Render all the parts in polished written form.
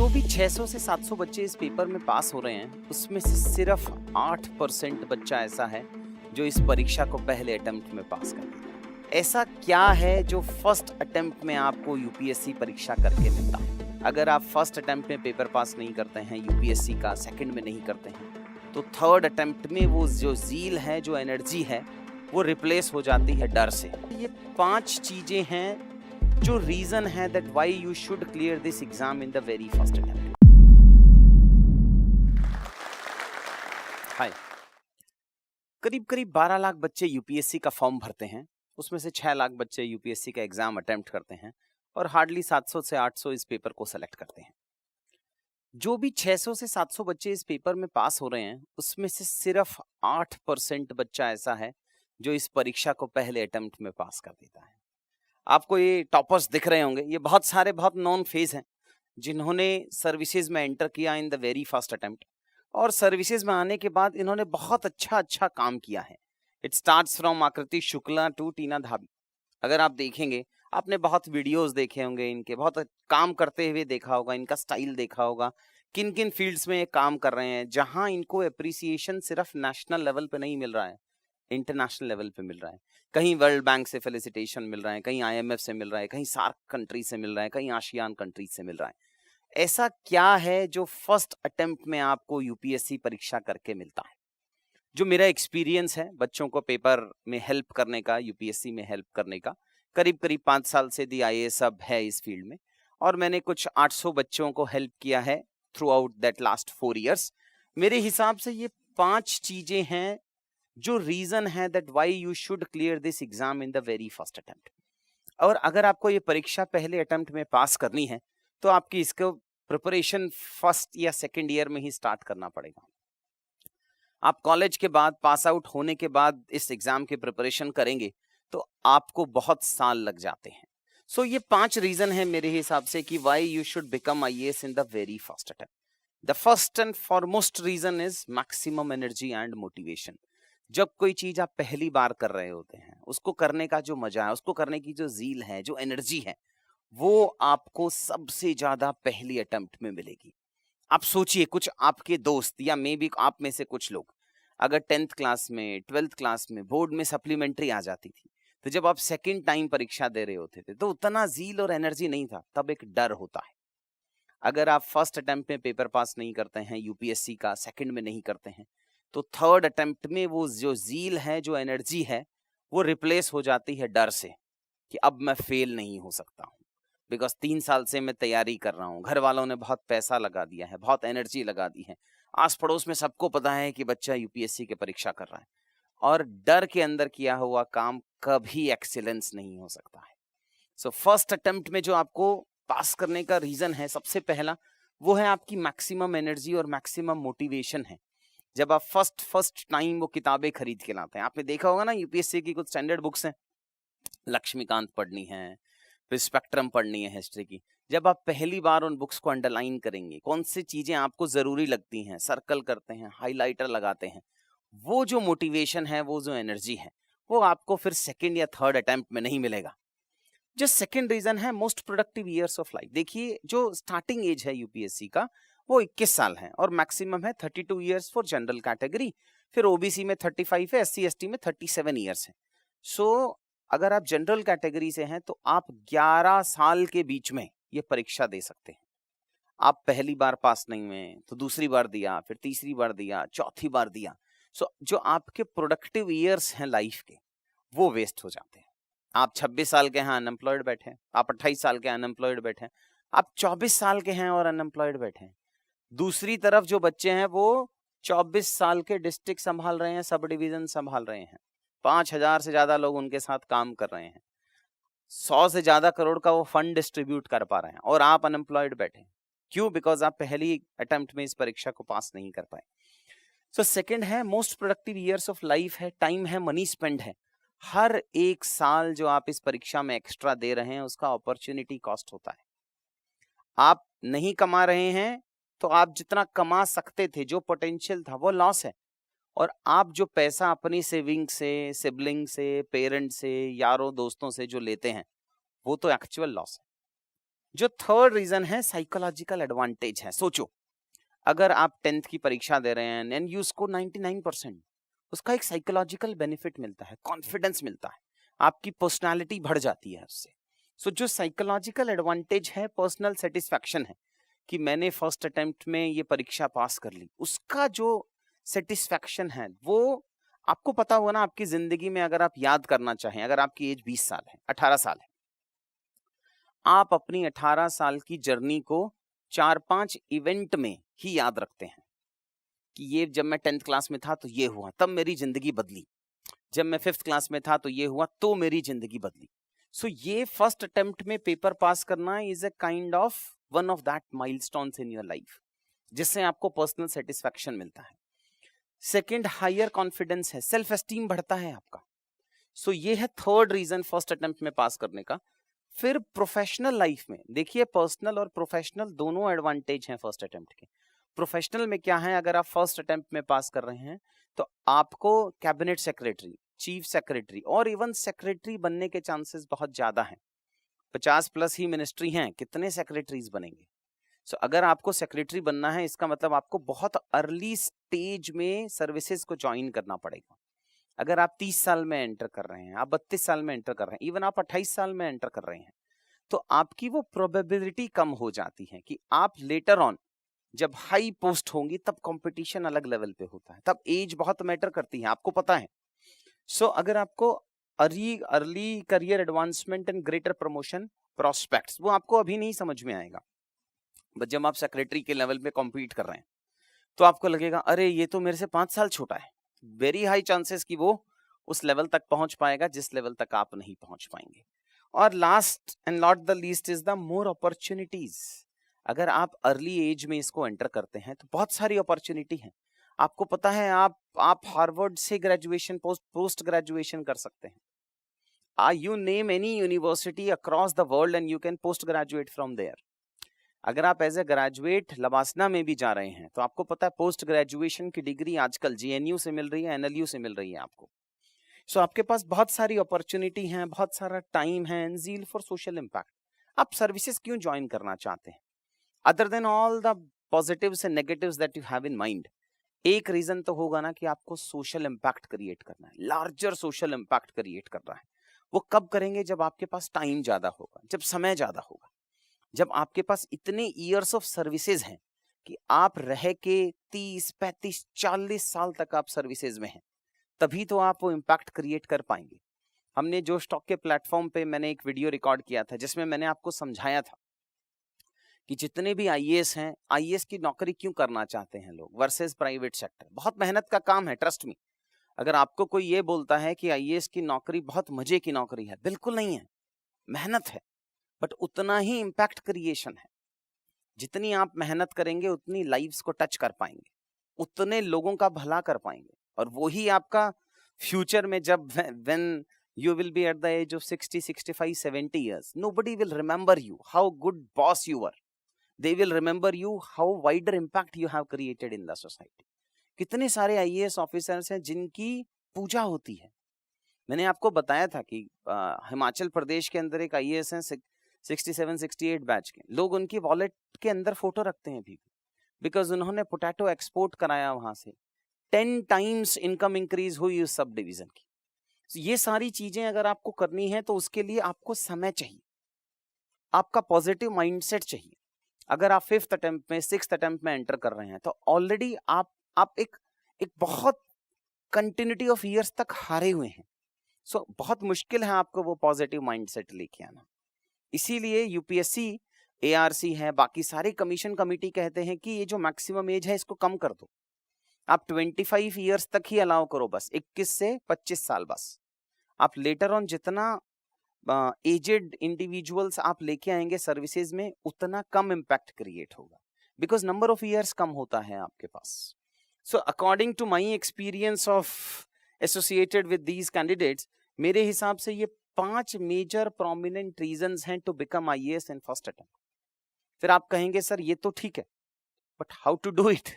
जो भी 600 से 700 बच्चे इस पेपर में पास हो रहे हैं, उसमें से सिर्फ 8% बच्चा ऐसा है जो इस परीक्षा को पहले अटेम्प्ट में पास कर लेता है। ऐसा क्या है जो फर्स्ट अटेम्प्ट में आपको यूपीएससी परीक्षा करके मिलता है? अगर आप फर्स्ट अटेम्प्ट में पेपर पास नहीं करते हैं, यूपीएससी का सेकंड में नहीं करते हैं, तो थर्ड अटेम्प्ट में वो जो ज़ील है, जो एनर्जी है, वो रिप्लेस हो जाती है डर से। ये 5 चीज़ें हैं जो रीजन है that why you should clear this exam in the very first attempt. Hi, करीब 12 लाख बच्चे यूपीएससी का फॉर्म भरते हैं, उसमें से 6 लाख बच्चे यूपीएससी का एग्जाम अटेम्प्ट करते हैं और हार्डली 700 से 800 इस पेपर को सेलेक्ट करते हैं। जो भी 600 से 700 बच्चे इस पेपर में पास हो रहे हैं, उसमें से सिर्फ 8% बच्चा ऐसा है जो इस परीक्षा को पहले अटेम्प्ट में पास कर देता है। आपको ये टॉपर्स दिख रहे होंगे, ये बहुत सारे बहुत नॉन फेस हैं जिन्होंने सर्विसेज में एंटर किया इन द वेरी फर्स्ट अटेम्प्ट, और सर्विसेज में आने के बाद इन्होंने बहुत अच्छा काम किया है। इट स्टार्ट्स फ्रॉम आकृति शुक्ला टू टीना धाबी। अगर आप देखेंगे, आपने बहुत वीडियोस देखे होंगे इनके, बहुत काम करते हुए देखा होगा, इनका स्टाइल देखा होगा, किन किन फील्ड्स में ये काम कर रहे हैं, जहां इनको अप्रिसिएशन सिर्फ नेशनल लेवल पे नहीं मिल रहा है, इंटरनेशनल लेवल पे मिल रहा है। कहीं वर्ल्ड बैंक से फेलिसिटेशन मिल रहा है, कहीं आईएमएफ से मिल रहा है, कहीं सार्क कंट्री से मिल रहा है, कहीं आशियान कंट्री से मिल रहा है। ऐसा क्या है जो फर्स्ट अटेम्प्ट में आपको यूपीएससी परीक्षा करके मिलता है? जो मेरा एक्सपीरियंस है बच्चों को पेपर में हेल्प करने का, यूपीएससी में हेल्प करने का, करीब 5 साल से दी आईएएस अब है इस फील्ड में, और मैंने कुछ 800 बच्चों को हेल्प किया है through out that last 4 years. मेरे हिसाब से ये 5 चीजें हैं जो रीजन है that why you should clear this exam in the very first attempt. और अगर आपको ये परीक्षा पहले अटेम्प्ट में पास करनी है, तो आपकी इसको प्रिपरेशन फर्स्ट या सेकंड ईयर में ही स्टार्ट करना पड़ेगा। आप कॉलेज के बाद, पास आउट होने के बाद इस एग्जाम की प्रिपरेशन करेंगे तो आपको बहुत साल लग जाते हैं। सो ये 5 रीजन है मेरे हिसाब से कि why you should become IAS in the very first attempt. The first and foremost reason is maximum energy and motivation. जब कोई चीज आप पहली बार कर रहे होते हैं, उसको करने का जो मजा है, उसको करने की जो ज़ील है, जो एनर्जी है, वो आपको सबसे ज्यादा पहली अटेम्प्ट में मिलेगी। आप सोचिए, कुछ आपके दोस्त या मे बी आप में से कुछ लोग अगर 10th क्लास में, 12th क्लास में बोर्ड में सप्लीमेंट्री आ जाती थी, तो जब आप सेकेंड टाइम परीक्षा दे रहे होते थे तो उतना ज़ील और एनर्जी नहीं था, तब एक डर होता है। अगर आप फर्स्ट अटेम्प्ट में पेपर पास नहीं करते हैं, यूपीएससी का सेकंड में नहीं करते हैं, तो थर्ड अटेम्प्ट में वो जो ज़ील है, जो एनर्जी है, वो रिप्लेस हो जाती है डर से कि अब मैं फेल नहीं हो सकता हूँ, बिकॉज 3 साल से मैं तैयारी कर रहा हूँ, घर वालों ने बहुत पैसा लगा दिया है, बहुत एनर्जी लगा दी है, आस पड़ोस में सबको पता है कि बच्चा यूपीएससी की परीक्षा कर रहा है, और डर के अंदर किया हुआ काम कभी एक्सीलेंस नहीं हो सकता है। सो फर्स्ट अटेम्प्ट में जो आपको पास करने का रीजन है, सबसे पहला वो है आपकी मैक्सिमम एनर्जी और मैक्सिमम मोटिवेशन है। जब आप फर्स्ट टाइम वो किताबें खरीद के लाते हैं, आपने देखा होगा ना, यूपीएससी की कुछ स्टैंडर्ड बुक्स हैं, लक्ष्मीकांत पढ़नी है, फिर स्पेक्ट्रम पढ़नी है हिस्ट्री की। जब आप पहली बार उन बुक्स को अंडरलाइन करेंगे, कौन सी चीजें आपको जरूरी लगती हैं, सर्कल करते हैं, हाइलाइटर लगाते हैं, वो जो मोटिवेशन है, वो जो एनर्जी है, वो आपको फिर सेकेंड या थर्ड अटेम्प्ट में नहीं मिलेगा। जो सेकेंड रीजन है, most productive years of life. देखिए, जो स्टार्टिंग एज है यूपीएससी का, वो 21 साल है और मैक्सिमम है 32 ईयर्स फॉर जनरल कैटेगरी, फिर ओबीसी में 35 है, एससी एसटी में 37 ईयर्स है। सो अगर आप जनरल कैटेगरी से हैं तो आप 11 साल के बीच में ये परीक्षा दे सकते हैं। आप पहली बार पास नहीं हुए तो दूसरी बार दिया, फिर तीसरी बार दिया, चौथी बार दिया। सो जो आपके प्रोडक्टिव ईयर्स हैं लाइफ के, वो वेस्ट हो जाते हैं। आप 26 साल के हैं, अनएम्प्लॉयड बैठे हैं, आप 28 साल के अनएम्प्लॉयड बैठे हैं, आप 24 साल के हैं और अनएम्प्लॉयड बैठे हैं। दूसरी तरफ जो बच्चे हैं वो 24 साल के डिस्ट्रिक्ट संभाल रहे हैं, सब डिवीजन संभाल रहे हैं, 5000 से ज्यादा लोग उनके साथ काम कर रहे हैं, 100 से ज्यादा करोड़ का वो फंड डिस्ट्रीब्यूट कर पा रहे हैं, और आप अनएम्प्लॉयड बैठे हैं। क्यों? बिकॉज आप पहली अटेम्प्ट में इस परीक्षा को पास नहीं कर पाए। सो सेकंड है most productive years of life है, टाइम है, मनी स्पेंड है। हर एक साल जो आप इस परीक्षा में एक्स्ट्रा दे रहे हैं, उसका अपॉर्चुनिटी कॉस्ट होता है। आप नहीं कमा रहे हैं तो आप जितना कमा सकते थे, जो पोटेंशियल था, वो लॉस है। और आप जो पैसा अपनी सेविंग से, सिबलिंग से, पेरेंट से, यारों दोस्तों से जो लेते हैं, वो तो एक्चुअल लॉस है। जो थर्ड रीजन है साइकोलॉजिकल एडवांटेज है। सोचो, अगर आप 10th की परीक्षा दे रहे हैं एंड यू स्कोर 99%, उसका एक साइकोलॉजिकल बेनिफिट मिलता है, कॉन्फिडेंस मिलता है, आपकी पर्सनालिटी बढ़ जाती है उससे। सो जो साइकोलॉजिकल एडवांटेज है, पर्सनल सेटिस्फैक्शन है कि मैंने फर्स्ट अटेम्प्ट में ये परीक्षा पास कर ली, उसका जो सेटिस्फैक्शन है वो आपको पता होगा ना। आपकी जिंदगी में अगर आप याद करना चाहें, अगर आपकी एज 20 साल है, 18 साल है, आप अपनी 18 साल की जर्नी को 4-5 इवेंट में ही याद रखते हैं कि ये जब मैं 10th क्लास में था तो ये हुआ, तब मेरी जिंदगी बदली, जब मैं 5th क्लास में था तो ये हुआ, तो मेरी जिंदगी बदली। सो ये फर्स्ट अटेम्प्ट में पेपर पास करना is a kind of one of that milestones in your life, जिससे आपको पर्सनल सेटिस्फैक्शन मिलता है। सेकंड, हायर कॉन्फिडेंस है, सेल्फ एस्टीम बढ़ता है आपका। सो ये है थर्ड रीजन फर्स्ट अटेम्प्ट में पास करने का। फिर प्रोफेशनल लाइफ में देखिए, पर्सनल और प्रोफेशनल दोनों एडवांटेज हैं फर्स्ट अटेम्प्ट के। प्रोफेशनल में क्या है, अगर आप फर्स्ट अटेम्प्ट में पास कर रहे हैं तो आपको कैबिनेट सेक्रेटरी, चीफ सेक्रेटरी और इवन सेक्रेटरी बनने के चांसेस बहुत ज्यादा हैं। 50+ ही मिनिस्ट्री हैं, कितने सेक्रेटरीज बनेंगे। सो अगर आपको सेक्रेटरी बनना है, इसका मतलब आपको बहुत अर्ली स्टेज में सर्विसेज को ज्वाइन करना पड़ेगा। अगर आप 30 साल में एंटर कर रहे हैं, आप 32 साल में एंटर कर रहे हैं, इवन आप 28 साल में एंटर कर रहे हैं, तो आपकी वो प्रोबेबिलिटी कम हो जाती है कि आप लेटर ऑन जब हाई पोस्ट होंगी, तब कंपटीशन अलग लेवल पे होता है, तब एज बहुत मैटर करती है, आपको पता है। सो अगर आपको early career advancement and greater promotion prospects, वो आपको अभी नहीं समझ में आएगा, बट जब आप सेक्रेटरी के लेवल पे कॉम्पीट कर रहे हैं तो आपको लगेगा अरे ये तो मेरे से 5 साल छोटा है। वेरी हाई चांसेस कि वो उस लेवल तक पहुंच पाएगा जिस लेवल तक आप नहीं पहुंच पाएंगे। और last and not the least is the more opportunities. अगर आप अर्ली एज में इसको एंटर करते हैं तो बहुत सारी अपॉर्चुनिटी है। आपको पता है, आप हार्वर्ड से ग्रेजुएशन, पोस्ट ग्रेजुएशन कर सकते हैं। You name any university across the world and you can post graduate from there. अगर आप एज ए ग्रेजुएट लवासना में भी जा रहे हैं तो आपको पता है पोस्ट ग्रेजुएशन की डिग्री आजकल जेएनयू से मिल रही है, एनएलयू से मिल रही है आपको। सो आपके पास बहुत सारी अपॉर्चुनिटी है, बहुत सारा टाइम है and zeal for social impact. आप सर्विसेज क्यों ज्वाइन करना चाहते हैं, other than all the positives and negatives that you have in mind? एक रीजन तो होगा ना कि आपको सोशल इम्पैक्ट क्रिएट करना है, लार्जर सोशल इम्पैक्ट क्रिएट करना है। वो कब करेंगे, जब आपके पास टाइम ज्यादा होगा, जब समय ज्यादा होगा, जब आपके पास इतने ईयर्स ऑफ सर्विसेज हैं कि आप रह के 30, 35, 40 साल तक आप सर्विसेज में हैं, तभी तो आप वो इम्पैक्ट क्रिएट कर पाएंगे। हमने जो स्टॉक के प्लेटफॉर्म पे मैंने एक वीडियो रिकॉर्ड किया था जिसमें मैंने आपको समझाया था कि जितने भी आईएएस हैं, आईएएस की नौकरी क्यों करना चाहते हैं लोग वर्सेस प्राइवेट सेक्टर। बहुत मेहनत का काम है, ट्रस्ट मी। अगर आपको कोई ये बोलता है कि आईएएस की नौकरी बहुत मजे की नौकरी है, बिल्कुल नहीं है, मेहनत है, बट उतना ही इम्पैक्ट क्रिएशन है। जितनी आप मेहनत करेंगे उतनी लाइव्स को टच कर पाएंगे, उतने लोगों का भला कर पाएंगे, और वही आपका फ्यूचर में जब when you will be at the age of 60, 65, 70 years, nobody will remember you how good boss you were. They will remember you how wider impact you have created in the society. कितने सारे IAS officers हैं जिनकी पूजा होती है। मैंने आपको बताया था कि हिमाचल प्रदेश के अंदर एक आईएएस हैं 67, 68 बैच के लोग, उनकी वॉलेट के अंदर फोटो रखते हैं भी, बिकॉज उन्होंने पोटैटो एक्सपोर्ट कराया वहां से। 10 टाइम्स इनकम इंक्रीज हुई उस सब डिवीजन की। ये सारी चीजें अगर आपको करनी है तो उसके लिए आपको समय चाहिए, आपका पॉजिटिव माइंडसेट चाहिए। अगर आप 5th अटेम्प्ट में, 6th अटेम्प्ट में एंटर कर रहे हैं तो ऑलरेडी आप एक बहुत कंटिन्यूटी ऑफ ईयर्स तक हारे हुए हैं। सो बहुत मुश्किल है आपको वो पॉजिटिव माइंडसेट लेके आना। इसीलिए यूपीएससी, एआरसी है, बाकी सारे कमीशन कमेटी कहते हैं कि ये जो मैक्सिमम एज है इसको कम कर दो। आप 25 ईयर्स तक ही अलाउ करो, बस 21 से 25 साल बस। आप लेटर ऑन जितना एजेड इंडिविजुअल्स आप लेके आएंगे सर्विसेज में, उतना कम इम्पैक्ट क्रिएट होगा, बिकॉज नंबर ऑफ ईयर्स कम होता है आपके पास। So according to my experience of associated with these candidates, मेरे हिसाब से ये 5 मेजर प्रोमिनेंट रीजंस हैं to become IAS in first attempt. फिर आप कहेंगे सर ये तो ठीक है, but how to do it?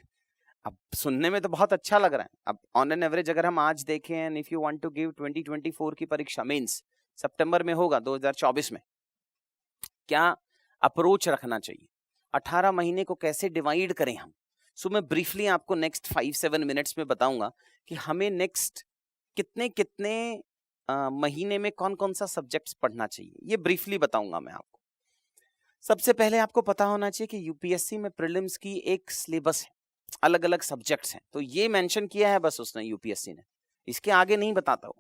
अब सुनने में तो बहुत अच्छा लग रहा है। अब ऑन एन एवरेज अगर हम आज देखें, and if you want to give 2024 की परीक्षा, मींस सितंबर में होगा 2024 में, क्या अप्रोच रखना चाहिए, 18 महीने को कैसे डिवाइड करें हम। सो मैं ब्रीफली आपको नेक्स्ट 5-7 मिनट्स में बताऊंगा कि हमें नेक्स्ट कितने कितने महीने में कौन कौन सा सब्जेक्ट्स पढ़ना चाहिए, ये ब्रीफली बताऊंगा मैं आपको। सबसे पहले आपको पता होना चाहिए कि यूपीएससी में प्रीलिम्स की एक सिलेबस है, अलग अलग सब्जेक्ट्स हैं, तो ये मेंशन किया है बस उसने यूपीएससी ने, इसके आगे नहीं बताता हूँ।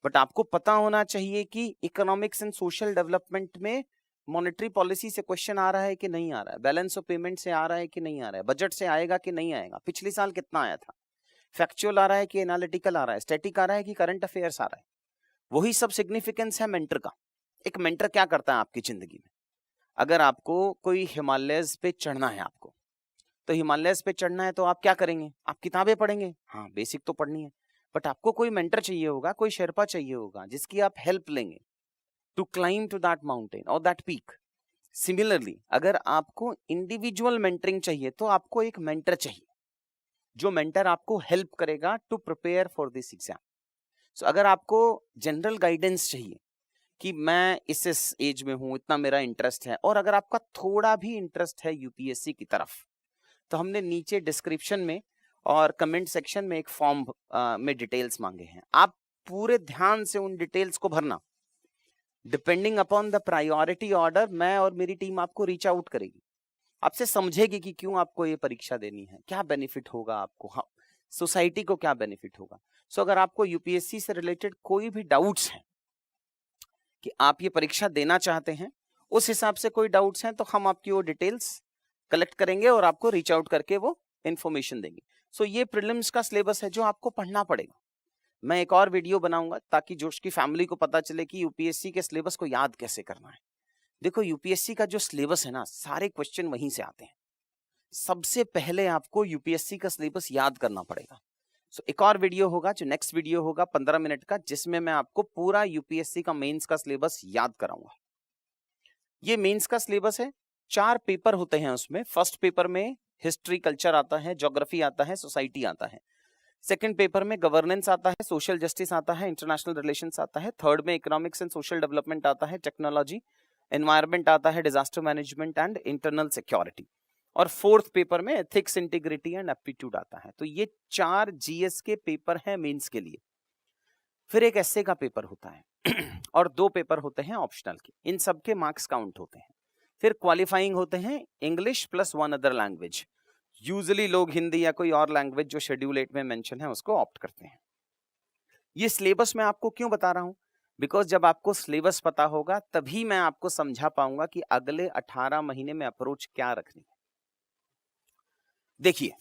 बट आपको पता होना चाहिए कि इकोनॉमिक्स एंड सोशल डेवलपमेंट में मॉनेटरी पॉलिसी से क्वेश्चन आ रहा है कि नहीं आ रहा है, बैलेंस ऑफ पेमेंट से आ रहा है कि नहीं आ रहा है, बजट से आएगा कि नहीं आएगा, पिछले साल कितना आया था, फैक्चुअल आ रहा है कि एनालिटिकल आ रहा है, स्टैटिक आ रहा है कि करंट अफेयर्स आ रहा है। वही सब सिग्निफिकेंस है मेंटर का। एक मेंटर क्या करता है आपकी जिंदगी में, अगर आपको कोई हिमालयस पे चढ़ना है आपको, तो हिमालयस पे चढ़ना है तो आप क्या करेंगे, आप किताबें पढ़ेंगे, हाँ बेसिक तो पढ़नी है, बट आपको कोई मेंटर चाहिए होगा, कोई शेरपा चाहिए होगा जिसकी आप हेल्प लेंगे to climb to that mountain और दैट पीक। सिमिलरली अगर आपको इंडिविजुअल मेंटरिंग चाहिए तो आपको एक मेंटर चाहिए, जो मेंटर आपको हेल्प करेगा to prepare for this exam. So अगर आपको जनरल गाइडेंस चाहिए कि मैं इस एज में हूं, इतना मेरा इंटरेस्ट है, और अगर आपका थोड़ा भी इंटरेस्ट है यूपीएससी की तरफ, तो हमने नीचे डिस्क्रिप्शन में और कमेंट सेक्शन में एक फॉर्म में डिटेल्स मांगे हैं, आप पूरे ध्यान से उन डिटेल्स को भरना। Depending upon the priority order मैं और मेरी टीम आपको रीच आउट करेगी, आपसे समझेगी कि क्यों आपको ये परीक्षा देनी है, क्या बेनिफिट होगा आपको, हाँ सोसाइटी को क्या बेनिफिट होगा। सो अगर आपको यूपीएससी से रिलेटेड कोई भी डाउट्स हैं कि आप ये परीक्षा देना चाहते हैं, उस हिसाब से कोई डाउट्स हैं, तो हम आपकी वो डिटेल्स कलेक्ट करेंगे और आपको रीच आउट करके वो इन्फॉर्मेशन देंगे। सो ये प्रीलिम्स का सिलेबस है जो आपको पढ़ना पड़ेगा। मैं एक और वीडियो बनाऊंगा ताकि जोश की फैमिली को पता चले कि यूपीएससी के सिलेबस को याद कैसे करना है। देखो यूपीएससी का जो सिलेबस है ना, सारे क्वेश्चन वहीं से आते हैं। सबसे पहले आपको यूपीएससी का सिलेबस याद करना पड़ेगा। सो एक और वीडियो होगा, जो नेक्स्ट वीडियो होगा 15 मिनट का, जिसमें मैं आपको पूरा यूपीएससी का मेंस का सिलेबस याद कराऊंगा। ये मेंस का सिलेबस है, 4 पेपर होते हैं उसमें। फर्स्ट पेपर में हिस्ट्री कल्चर आता है, ज्योग्राफी आता है, सोसाइटी आता है। सेकंड पेपर में गवर्नेंस आता है, सोशल जस्टिस आता है, इंटरनेशनल रिलेशंस आता है। थर्ड में इकोनॉमिक्स एंड सोशल डेवलपमेंट आता है, टेक्नोलॉजी, एनवायरनमेंट आता है, disaster management and internal security. और फोर्थ पेपर में एथिक्स, इंटीग्रिटी एंड एप्टीट्यूड आता है। तो ये 4 जीएस के पेपर हैं मेंस के लिए। फिर एक एसए का पेपर होता है और 2 पेपर होते हैं ऑप्शनल के, इन सब के मार्क्स काउंट होते हैं। फिर क्वालिफाइंग होते हैं English plus 1 other language. Usually लोग हिंदी या कोई और लैंग्वेज जो शेड्यूल 8 में मेंशन है उसको ऑप्ट करते हैं। ये सिलेबस मैं आपको क्यों बता रहा हूं, बिकॉज जब आपको सिलेबस पता होगा तभी मैं आपको समझा पाऊंगा कि अगले 18 महीने में अप्रोच क्या रखनी है। देखिए,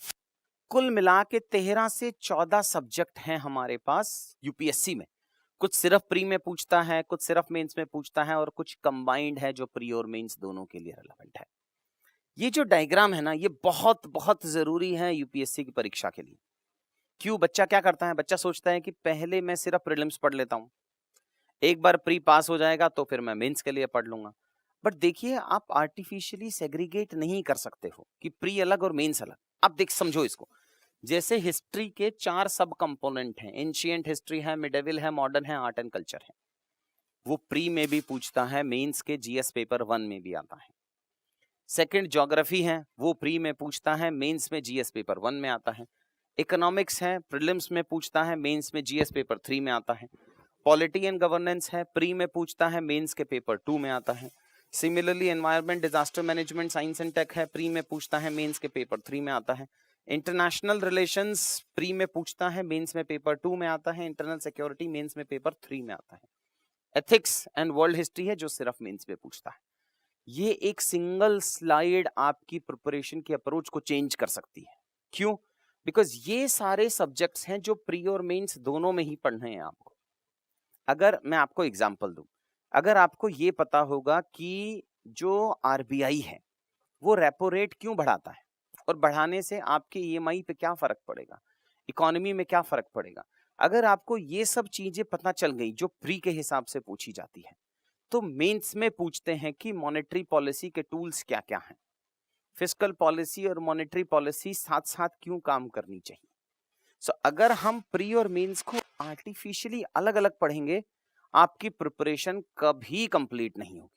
कुल मिला के 13 से 14 सब्जेक्ट हैं हमारे पास यूपीएससी में। कुछ सिर्फ प्री में पूछता है, कुछ सिर्फ मेंस में पूछता है, और कुछ कंबाइंड है जो प्री और मेंस दोनों के लिए रेलेवेंट है। ये जो डायग्राम है ना, ये बहुत बहुत जरूरी है यूपीएससी की परीक्षा के लिए। क्यों? बच्चा क्या करता है, बच्चा सोचता है कि पहले मैं सिर्फ प्रीलिम्स पढ़ लेता हूं, एक बार प्री पास हो जाएगा तो फिर मैं मेंस के लिए पढ़ लूंगा। बट देखिए, आप आर्टिफिशियली सेग्रीगेट नहीं कर सकते हो कि प्री अलग और मेंस अलग। आप देख समझो इसको, जैसे हिस्ट्री के 4 सब कंपोनेंट हैं, एंशिएंट हिस्ट्री है, मिडिवल है, मॉडर्न है, आर्ट एंड कल्चर है। वो प्री में भी पूछता है, मेंस के जीएस पेपर 1 में भी आता है। सेकंड ज्योग्राफी है, वो प्री में पूछता है, मेंस में जीएस पेपर 1 में आता है। इकोनॉमिक्स है, प्रीलिम्स में पूछता है, मेंस में जीएस पेपर 3 में आता है। पॉलिटी एंड गवर्नेंस है, प्री में पूछता है, मेंस के पेपर 2 में आता है। Similarly environment, disaster management, science and tech है, प्री में पूछता है, मेंस के पेपर 3 में आता है। इंटरनेशनल रिलेशंस प्री में पूछता है, मेंस में पेपर 2 में आता है। इंटरनल सिक्योरिटी मेंस में पेपर 3 में आता है। एथिक्स एंड वर्ल्ड हिस्ट्री है जो सिर्फ मेंस में पूछता है। ये एक सिंगल स्लाइड आपकी प्रिपरेशन की अप्रोच को चेंज कर सकती है। क्यों? बिकॉज ये सारे सब्जेक्ट्स हैं जो प्री और मेंस दोनों में ही पढ़ने हैं आपको। अगर मैं आपको एग्जांपल दूं, अगर आपको ये पता होगा कि जो आरबीआई है वो रेपो रेट क्यों बढ़ाता है और बढ़ाने से आपके ईएमआई पे क्या फर्क पड़ेगा, इकोनॉमी में क्या फर्क पड़ेगा, अगर आपको ये सब चीजें पता चल गई जो प्री के हिसाब से पूछी जाती है, तो मेंस में पूछते हैं कि मॉनेटरी पॉलिसी के टूल्स क्या क्या हैं, फिस्कल पॉलिसी और मॉनेटरी पॉलिसी साथ साथ क्यों काम करनी चाहिए। सो अगर हम प्री और मेंस को आर्टिफिशियली अलग अलग पढ़ेंगे, आपकी प्रिपरेशन कभी कंप्लीट नहीं होगी।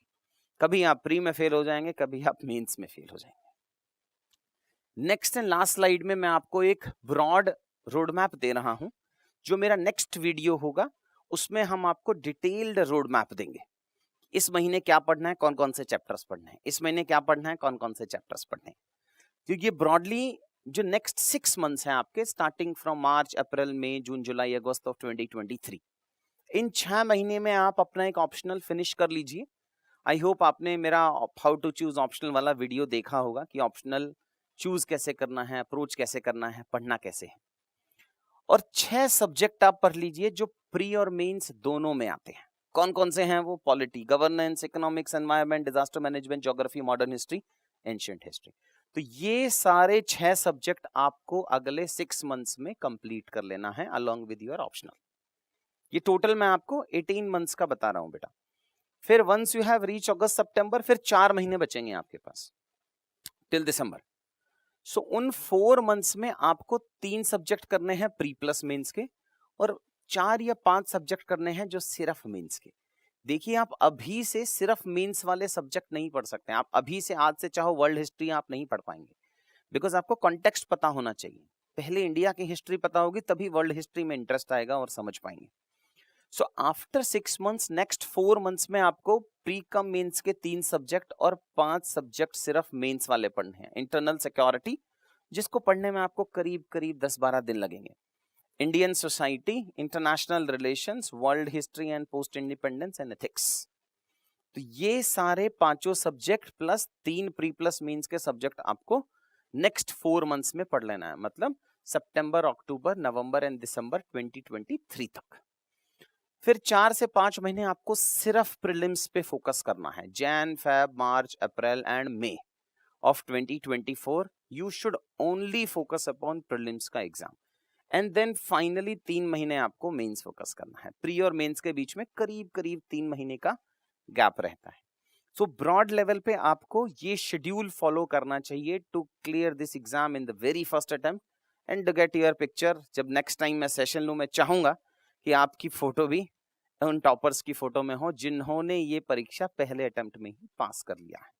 कभी आप प्री में फेल हो जाएंगे, कभी आप मेंस में फेल हो जाएंगे। नेक्स्ट एंड लास्ट स्लाइड में मैं आपको एक ब्रॉड रोड मैप दे रहा हूं। जो मेरा नेक्स्ट वीडियो होगा उसमें हम आपको डिटेल्ड रोड मैप देंगे। इस महीने क्या पढ़ना है, कौन कौन से चैप्टर्स पढ़ने हैं, इस महीने क्या पढ़ना है, कौन कौन से चैप्टर्स पढ़ने हैं। क्योंकि ये ब्रॉडली जो नेक्स्ट 6 मंथ्स हैं आपके, starting from March, April, May, June, July, August of 2023, इन 6 महीने में आप अपना एक ऑप्शनल फिनिश कर लीजिए। आई होप आपने मेरा हाउ टू चूज ऑप्शनल वाला वीडियो देखा होगा कि ऑप्शनल चूज कैसे करना है, अप्रोच कैसे करना है, पढ़ना कैसे है। और 6 सब्जेक्ट आप पढ़ लीजिए जो प्री और मेंस दोनों में आते हैं। कौन कौन से हैं वो? Polity, governance, economics, environment, disaster management, geography, modern history, ancient history. तो ये सारे 6 सब्जेक्ट आपको अगले 6 मंथ्स में कंप्लीट कर लेना है अलोंग विद योर ऑप्शनल। ये टोटल मैं आपको 18 मंथ्स का बता रहा हूं बेटा। फिर वंस यू हैव रीच अगस्त सितंबर, फिर 4 महीने बचेंगे आपके पास टिल दिसंबर। सो उन 4 मंथ्स में आपको 3 सब्जेक्ट करने हैं प्री प्लस मेंस के, और 4 या 5 सब्जेक्ट करने हैं जो सिर्फ मेंस के। देखिए, आप अभी से सिर्फ मेंस वाले सब्जेक्ट नहीं पढ़ सकते। आप अभी से, आज से चाहो वर्ल्ड हिस्ट्री आप नहीं पढ़ पाएंगे, बिकॉज आपको कॉन्टेक्स्ट पता होना चाहिए। पहले इंडिया की हिस्ट्री पता होगी, तभी वर्ल्ड हिस्ट्री में इंटरेस्ट आएगा और समझ पाएंगे। So after 6 months, next 4 months में आपको प्री कम मेंस के 3 सब्जेक्ट और 5 सब्जेक्ट सिर्फ मेंस वाले पढ़ने हैं। इंटरनल सिक्योरिटी, जिसको पढ़ने में आपको करीब करीब 10-12 दिन लगेंगे। Indian society, international relations, world history and post independence and ethics. तो ये सारे 5 subject plus 3 pre plus mains के सब्जेक्ट आपको नेक्स्ट 4 मंथ्स में पढ़ लेना है, मतलब सितंबर, अक्टूबर, नवंबर एंड दिसंबर 2023 तक। फिर 4 से 5 महीने आपको सिर्फ प्रीलिम्स पे फोकस करना है। Jan, Feb, March, April and May of 2024 you should only focus upon prelims का एग्जाम, एंड देन फाइनली 3 महीने आपको मेंस फोकस करना है। प्री और मेंस के बीच में करीब करीब 3 महीने का गैप रहता है। सो ब्रॉड लेवल पे आपको ये शेड्यूल फॉलो करना चाहिए to clear this exam in the very first attempt and get your picture. जब नेक्स्ट टाइम मैं सेशन लूं, मैं चाहूंगा कि आपकी फोटो भी उन टॉपर्स की फोटो में हो जिन्होंने ये परीक्षा पहले अटेम्प्ट में ही पास कर लिया है।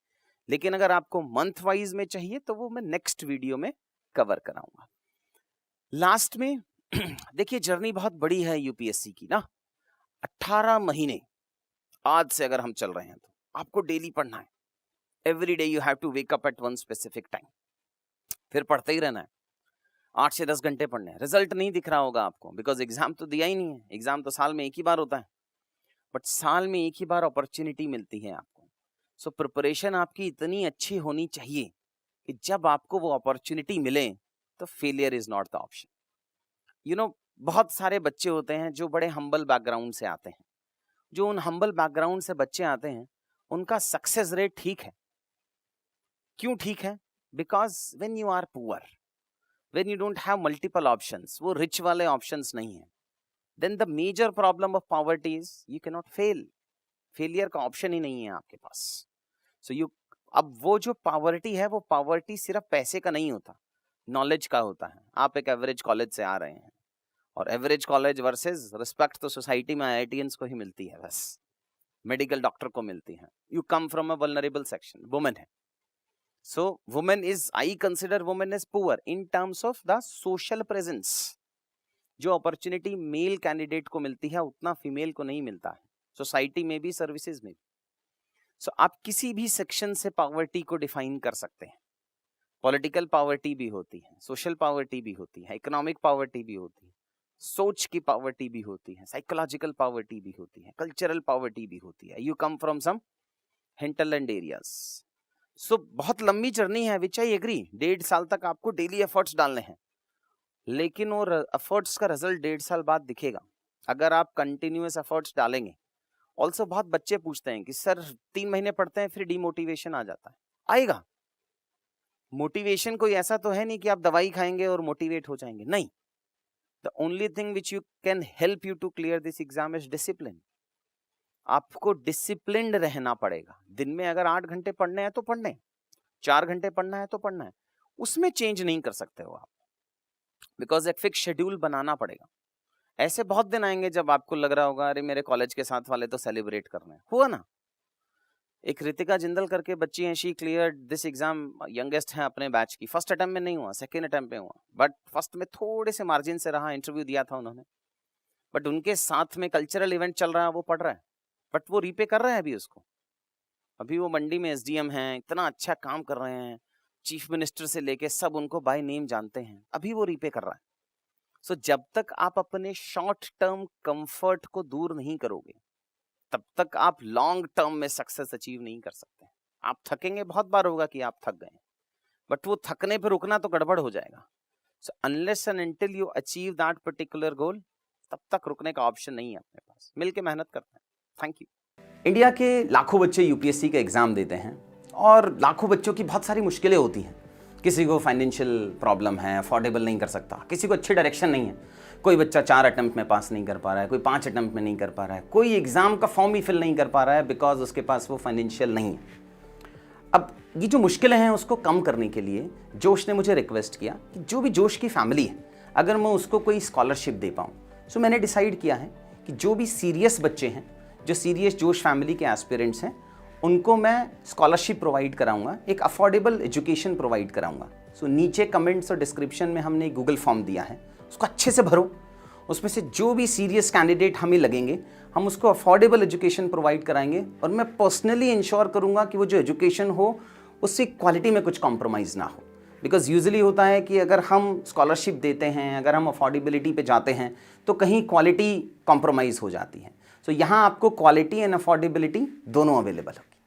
लेकिन अगर आपको मंथ वाइज में चाहिए तो वो मैं नेक्स्ट वीडियो में कवर कराऊंगा। लास्ट में देखिए, जर्नी बहुत बड़ी है यूपीएससी की ना। 18 महीने आज से अगर हम चल रहे हैं तो आपको डेली पढ़ना है। Every day you have to wake up at one specific time, फिर पढ़ते ही रहना है। 8 से 10 घंटे पढ़ने हैं। रिजल्ट नहीं दिख रहा होगा आपको, बिकॉज एग्जाम तो दिया ही नहीं है। एग्जाम तो साल में एक ही बार होता है, बट साल में एक ही बार अपॉर्चुनिटी मिलती है आपको। सो प्रिपरेशन आपकी इतनी अच्छी होनी चाहिए कि जब आपको वो अपॉर्चुनिटी मिले तो failure is not the option. You know, बहुत सारे बच्चे होते हैं जो बड़े हम्बल बैकग्राउंड से आते हैं। जो उन हम्बल बैकग्राउंड से बच्चे आते हैं उनका सक्सेस रेट ठीक है। क्यों ठीक है? Because when you are poor, when you don't have multiple options, वो rich वाले options नहीं है, then the major problem of poverty is you cannot fail. failure का option ही नहीं है आपके पास। so you, अब वो जो poverty है, वो poverty सिर्फ पैसे का नहीं होता, knowledge का होता है। आप एक एवरेज कॉलेज से आ रहे हैं, और एवरेज कॉलेज वर्सेस रिस्पेक्ट तो सोसाइटी में IITians को ही मिलती है, बस मेडिकल डॉक्टर को मिलती है। You come from a vulnerable section, women है। So woman is, I consider woman as poor in terms of the social presence. जो अपॉर्चुनिटी मेल कैंडिडेट को मिलती है उतना फीमेल को नहीं मिलता है, सोसाइटी में भी, सर्विसेज में भी। सो आप किसी भी सेक्शन से पॉवर्टी को डिफाइन कर सकते हैं। पॉलिटिकल पॉवर्टी भी होती है, सोशल पॉवर्टी भी होती है, इकोनॉमिक पॉवर्टी भी होती है, सोच की पॉवर्टी भी होती है, साइकोलॉजिकल पॉवर्टी भी होती है, कल्चरल पॉवर्टी भी होती है। You come from some hinterland areas. So बहुत लंबी जर्नी है, विच आई एग्री। 1.5 साल तक आपको डेली एफर्ट्स डालने हैं, लेकिन वो एफर्ट्स का रिजल्ट 1.5 साल बाद दिखेगा अगर आप कंटिन्यूअस एफर्ट्स डालेंगे। ऑल्सो बहुत बच्चे पूछते हैं कि सर 3 महीने पढ़ते हैं फिर डिमोटिवेशन आ जाता है। आएगा मोटिवेशन, कोई ऐसा तो है नहीं कि आप दवाई खाएंगे और मोटिवेट हो जाएंगे, नहीं। The only thing which you can help you to clear this exam is discipline. आपको डिसिप्लिन्ड रहना पड़ेगा। दिन में अगर 8 घंटे पढ़ने हैं तो पढ़ने, 4 घंटे पढ़ना है तो पढ़ना है, उसमें चेंज नहीं कर सकते हो आप, बिकॉज एक फिक्स शेड्यूल बनाना पड़ेगा। ऐसे बहुत दिन आएंगे जब आपको लग रहा होगा अरे मेरे कॉलेज के साथ वाले तो सेलिब्रेट कर रहे हैं, हुआ ना। एक रितिका जिंदल करके बच्ची है, she cleared this exam, youngest है अपने बैच की, फर्स्ट अटेम्प्ट में नहीं हुआ, सेकेंड अटेम्प्ट में हुआ, बट फर्स्ट में थोड़े से मार्जिन से रहा, इंटरव्यू दिया था उन्होंने, बट उनके साथ में कल्चरल इवेंट चल रहा है, वो पढ़ रहा है, बट वो रीपे कर रहा है अभी उसको। अभी वो मंडी में एसडीएम हैं, इतना अच्छा काम कर रहे हैं, चीफ मिनिस्टर से लेके सब उनको बाय नेम जानते हैं, अभी वो रीपे कर रहा है। सो जब तक आप अपने शॉर्ट टर्म कंफर्ट को दूर नहीं करोगे, तब तक आप लॉन्ग टर्म में सक्सेस अचीव नहीं कर सकते। आप थकेंगे, बहुत बार होगा कि आप थक गए, बट वो थकने पे रुकना तो गड़बड़ हो जाएगा। So unless and until you achieve that particular goal, तब तक रुकने का ऑप्शन नहीं है अपने पास। मिलके मेहनत करते हैं। Thank you. इंडिया के लाखों बच्चे यूपीएससी का एग्जाम देते हैं और लाखों बच्चों की बहुत सारी मुश्किलें होती हैं। किसी को फाइनेंशियल प्रॉब्लम है, अफोर्डेबल नहीं कर सकता, किसी को अच्छी डायरेक्शन नहीं है, कोई बच्चा 4 अटेम्प्ट में पास नहीं कर पा रहा है, कोई 5 अटेम्प्ट में नहीं कर पा रहा है, कोई एग्जाम का फॉर्म ही फिल नहीं कर पा रहा है बिकॉज उसके पास वो फाइनेंशियल नहीं है। अब ये जो मुश्किलें हैं उसको कम करने के लिए जोश ने मुझे रिक्वेस्ट किया कि जो भी जोश की फैमिली है, अगर मैं उसको कोई स्कॉलरशिप दे पाऊँ। सो मैंने डिसाइड किया है कि जो भी सीरियस बच्चे हैं, जो सीरियस जोश फैमिली के एस्पिरेंट्स हैं, उनको मैं स्कॉलरशिप प्रोवाइड कराऊंगा, एक अफोर्डेबल एजुकेशन प्रोवाइड कराऊंगा। सो नीचे कमेंट्स और डिस्क्रिप्शन में हमने गूगल फॉर्म दिया है, उसको अच्छे से भरो। उसमें से जो भी सीरियस कैंडिडेट हमें लगेंगे, हम उसको अफोर्डेबल एजुकेशन प्रोवाइड कराएंगे और मैं पर्सनली इंश्योर करूंगा कि वो जो एजुकेशन हो उससे क्वालिटी में कुछ कॉम्प्रोमाइज़ ना हो। बिकॉज यूजुअली होता है कि अगर हम स्कॉलरशिप देते हैं, अगर हम अफोर्डेबिलिटी पे जाते हैं, तो कहीं क्वालिटी कॉम्प्रोमाइज़ हो जाती है। सो यहाँ आपको क्वालिटी एंड अफोर्डेबिलिटी दोनों अवेलेबल होगी।